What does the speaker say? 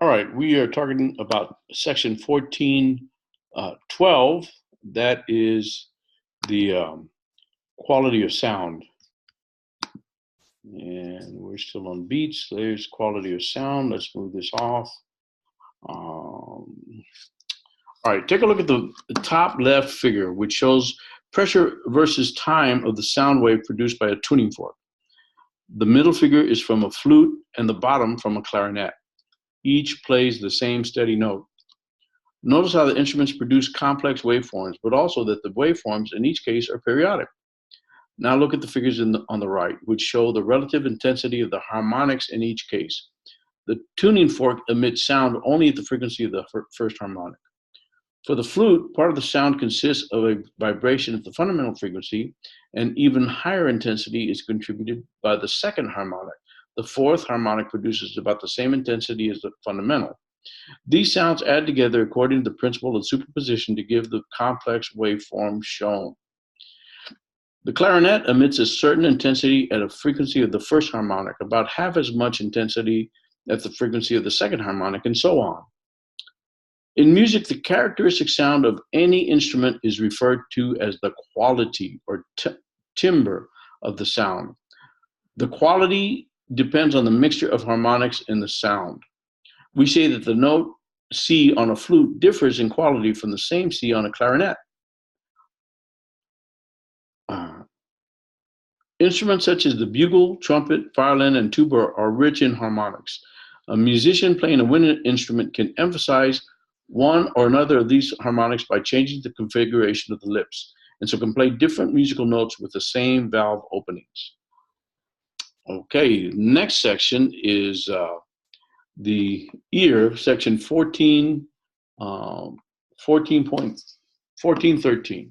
All right, we are talking about section 1412. That is the quality of sound. And we're still on beats. There's quality of sound. Let's move this off. All right, take a look at the top left figure, which shows pressure versus time of the sound wave produced by a tuning fork. The middle figure is from a flute and the bottom from a clarinet. Each plays the same steady note. Notice how the instruments produce complex waveforms, but also that the waveforms in each case are periodic. Now look at the figures on the right, which show the relative intensity of the harmonics in each case. The tuning fork emits sound only at the frequency of the first harmonic. For the flute, part of the sound consists of a vibration at the fundamental frequency, and even higher intensity is contributed by the second harmonic. The fourth harmonic produces about the same intensity as the fundamental. These sounds add together according to the principle of superposition to give the complex waveform shown. The clarinet emits a certain intensity at a frequency of the first harmonic, about half as much intensity at the frequency of the second harmonic, and so on. In music, the characteristic sound of any instrument is referred to as the quality or timbre of the sound. The quality depends on the mixture of harmonics in the sound. We say that the note C on a flute differs in quality from the same C on a clarinet. Instruments such as the bugle, trumpet, violin, and tuba are rich in harmonics. A musician playing a wind instrument can emphasize one or another of these harmonics by changing the configuration of the lips, and so can play different musical notes with the same valve openings. Okay, next section is the ear, section 14.14.13.